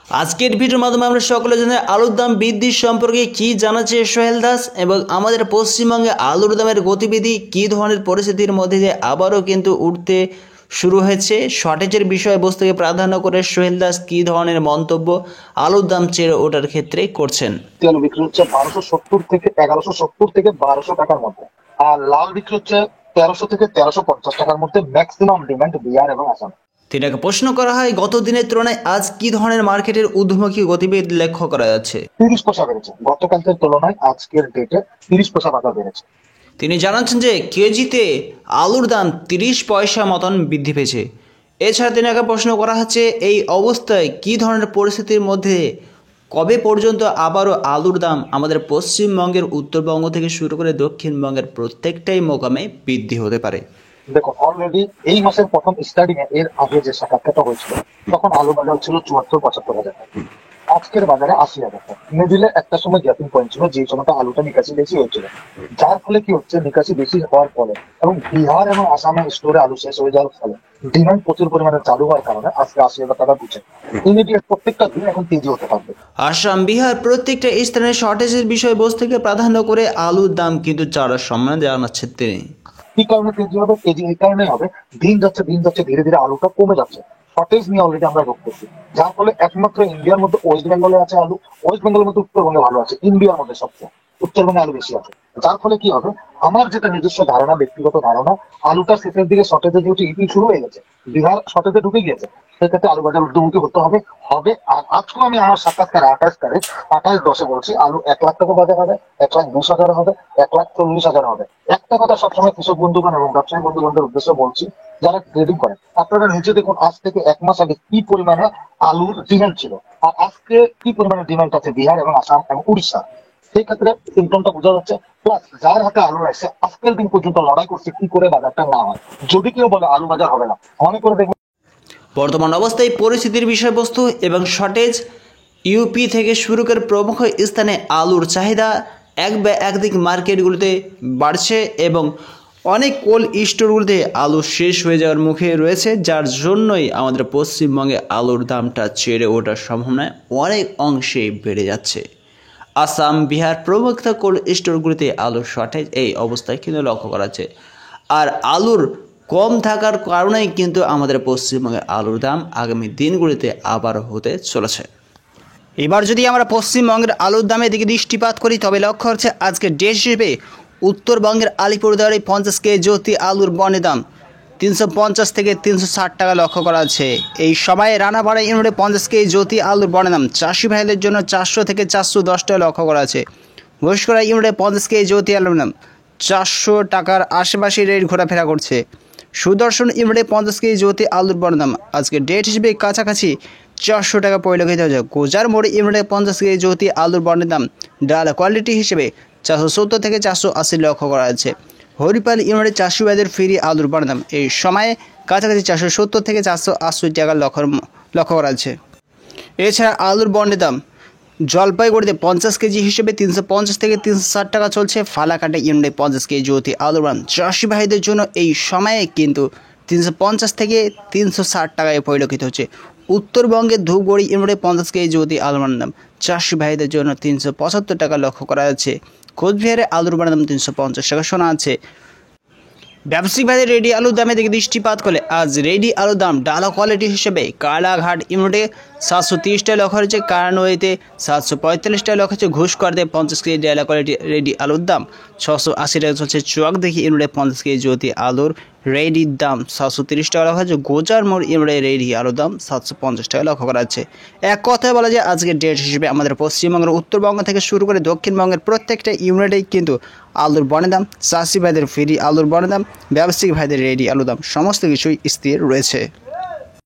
আজকের ভিডিওর মাধ্যমে আমরা সকলে জানি আলুর দাম বৃদ্ধির সম্পর্কে কি জানাচ্ছে সোহেল দাস এবং আমাদের পশ্চিমবঙ্গে আলুর দামের গতিবিধি কি ধরনের পরিস্থিতির মধ্যে দিয়ে আবারও কিন্তু উঠতে শুরু হয়েছে। শর্টেজের বিষয়বস্তুকে প্রাধান্য করে সোহেল দাস কি ধরনের মন্তব্য আলুর দাম চেয়ে ওঠার ক্ষেত্রে করছেন। তেল বিক্রি হচ্ছে 1270 থেকে 1170 থেকে 1200 টাকার মধ্যে, আর লাল বিক্রি হচ্ছে 1300 থেকে 1350 টাকার মধ্যে। ম্যাক্সিমাম ডিমান্ড বিহার এবং আসাম। তিনাকে প্রশ্ন করা হয় গত দিনের তুলনায় আজ কি ধরনের মার্কেটের ঊর্ধ্বমুখী গতিবিধি লক্ষ্য করা যাচ্ছে। 30 পয়সা বেড়েছে, গতকালকের তুলনায় আজকের ডেটে 30 পয়সা বাজার বেড়েছে। তিনি জানাচ্ছেন যে কেজিতে আলুর দাম 30 পয়সা মতন বৃদ্ধি পেয়েছে। এছাড়া তিনাকে প্রশ্ন করা হচ্ছে এই অবস্থায় কি ধরনের পরিস্থিতির মধ্যে কবে পর্যন্ত আবারও আলুর দাম আমাদের পশ্চিমবঙ্গের উত্তরবঙ্গ থেকে শুরু করে দক্ষিণবঙ্গের প্রত্যেকটাই মোকামে বৃদ্ধি হতে পারে। দেখুন, অলরেডি এই মাসের প্রথম স্টার্টিং এর আগে যে সাক্ষাৎকারটা হয়েছিল তখন আলু বাজার ছিল 74-75 হাজার টাকা, আজকের বাজারে 80 হাজার টাকা। মিডিলে একটা সময় গ্যাপিং পয়েন্ট ছিল, যে সময়টা আলুটা নিকাশি বেশি হয়েছিল, যার ফলে কি হচ্ছে নিকাশি বেশি হওয়ার ফলে এবং বিহার এবং আসামের স্টোরে আলু শেষ হয়ে যাওয়ার ফলে ডিমান্ড প্রচুর পরিমাণে চালু হওয়ার কারণে আজকে 80 হাজার টাকা বুঝে ইমিডিয়েট প্রত্যেকটা দিন এখন তেজি হতে পারবে। আসাম বিহার প্রত্যেকটা স্থানের শর্টেজের বিষয়বস্তুকে প্রাধান্য করে আলুর দাম কিন্তু চারার সম্মান জানাচ্ছে তিনি। কি কারণে তেজি হবে? তেজি এই কারণে হবে, দিন যাচ্ছে ধীরে ধীরে আলুটা কমে যাচ্ছে। শর্টেজ নিয়ে অলরেডি আমরা রুখতেছি, যার ফলে একমাত্র ইন্ডিয়ার মধ্যে ওয়েস্ট বেঙ্গলে আছে আলু, ওয়েস্ট বেঙ্গলের মধ্যে উত্তরবঙ্গে ভালো আছে, ইন্ডিয়ার মধ্যে সবচেয়ে উত্তরবঙ্গে আলু বেশি আছে। যার ফলে কি হবে, আমার যেটা নিজস্ব ধারণা, ব্যক্তিগত ধারণা, আলুটা শেষের দিকে শর্টেজে যেহেতু ইপি শুরু হয়ে গেছে, বিহার শর্টেজে ঢুকে গিয়েছে, সেক্ষেত্রে আলু বাজার ঊর্ধ্বমুখী হতে হবে। আর আজকেও আমি আমার সাক্ষাৎকারে 28 10 বলছি আলু 1 লাখ টাকা বাজার হবে, 1,20,000 হবে, 1,40,000 হবে। একটা কথা সবসময় কৃষক বন্ধুগণ এবং ব্যবসায়ী বন্ধুগণদের উদ্দেশ্যে বলছি, যারা ট্রেডিং করেন, আপনারা নিচে দেখুন আজ থেকে 1 মাস আগে কি পরিমাণে আলুর ডিমান্ড ছিল আর আজকে কি পরিমাণে ডিমান্ড আছে বিহার এবং আসাম এবং উড়িষ্যা। সেই ক্ষেত্রে সিমটমটা বোঝা যাচ্ছে। প্লাস যার হাতে আলু আছে আজকের দিন পর্যন্ত লড়াই করছে কি করে বাজারটা না হয়। যদি কেউ বলে আলু বাজার হবে না, মনে করে দেখবেন বর্তমান অবস্থায় পরিস্থিতির বিষয়বস্তু এবং শর্টেজ ইউপি থেকে শুরু করে প্রমুখ স্থানে আলুর চাহিদা একদিক মার্কেটগুলোতে বাড়ছে এবং অনেক কোল্ড স্টোরগুলোতে আলু শেষ হয়ে যাওয়ার মুখে রয়েছে, যার জন্যই আমাদের পশ্চিমবঙ্গে আলুর দামটা চেড়ে ওঠার সম্ভাবনা অনেক অংশে বেড়ে যাচ্ছে। আসাম বিহার প্রমুখ কোল্ড স্টোরগুলিতে আলুর শর্টেজ এই অবস্থায় কিন্তু লক্ষ্য করা যাচ্ছে। আর আলুর কম থাকার কারণেই কিন্তু আমাদের পশ্চিমবঙ্গে আলুর দাম আগামী দিনগুলিতে আবার হতে চলেছে। এবার যদি আমরা পশ্চিমবঙ্গের আলুর দামের দিকে দৃষ্টিপাত করি তবে লক্ষ্য হচ্ছে আজকে ডেট হিসেবে উত্তরবঙ্গের আলিপুরদুয়ারে 50 কেজি জ্যোতি আলুর বনের দাম 350 থেকে 360 টাকা লক্ষ্য করা আছে। এই সময়ে রানাপাড়া ইউনিটে 50 কেজি জ্যোতি আলুর বনের দাম চাষি ভাইদের জন্য 400 থেকে 410 টাকা লক্ষ্য করা আছে। ঘোষকরা ইউনিটে 50 কেজি জ্যোতি আলুর দাম 400 টাকার আশেপাশে রেট ঘোরাফেরা করছে। সুদর্শন ইউনিটে 50 কেজি জ্যোতি আলুর বনের দাম আজকে ডেট হিসেবে কাছাকাছি 400 টাকা পরিলক্ষিত হয়েছে। গোজার মোড় ইউনিটে 50 কেজি জ্যোতি আলুর বনের দাম ডাল কোয়ালিটি হিসেবে 470 থেকে 480 লক্ষ্য করা আছে। হরিপাল ইউনিটে চাষি ভাইদের ফ্রি আলুর বনের দাম এই সময়ে কাছাকাছি 470 থেকে 480 টাকা লক্ষ্য করা আছে। এছাড়া আলুর বনের দাম জলপাইগুড়িতে 50 কেজি হিসেবে 350 থেকে 360 টাকা চলছে। ফালাকাটা ইউনিটে 50 কেজি জ্যোতি আলুর দাম চাষি ভাইদের জন্য এই সময়ে কিন্তু 350 থেকে 360 টাকায় পরিলক্ষিত হচ্ছে। উত্তরবঙ্গের ধূপগুড়ি ইউনিটে 50 কেজি জ্যোতি আলুর বনের দাম চাষি ভাইদের জন্য 375 টাকা লক্ষ্য করা যাচ্ছে। কোচবিহারে আলুর বনের দাম 350 টাকা শোনা আছে। ব্যবসায়িক ভাইদের রেডি আলুর দামের দিকে দৃষ্টিপাত করলে আজ রেডি আলুর দাম ডালা কোয়ালিটি হিসেবে কালাঘাট ইউনিটে 730 টাকা লক্ষ্য হচ্ছে, কারানওয়েতে 745 টাকা লক্ষ্য হচ্ছে। ঘুষকরতে 50 কেজি ডালা কোয়ালিটি রেডি আলুর দাম 680 টাকা চলছে। চুয়াকদিঘি ইউনিটে 50 কেজি জ্যোতি আলুর রেডির দাম 730 টাকা লক্ষ্য হচ্ছে। গোজার মোড় ইউনিটে রেডি আলুর দাম 750 টাকা লক্ষ্য করা যাচ্ছে। এক কথায় বলা যায় আজকের ডেট হিসেবে আমাদের পশ্চিমবঙ্গের উত্তরবঙ্গ থেকে শুরু করে দক্ষিণবঙ্গের প্রত্যেকটা ইউনিটেই কিন্তু আলুর বনের দাম, চাষি ভাইদের ফ্রি আলুর বনের দাম, ব্যবসায়িক ভাইদের রেডি আলুর দাম সমস্ত কিছুই স্থির রয়েছে।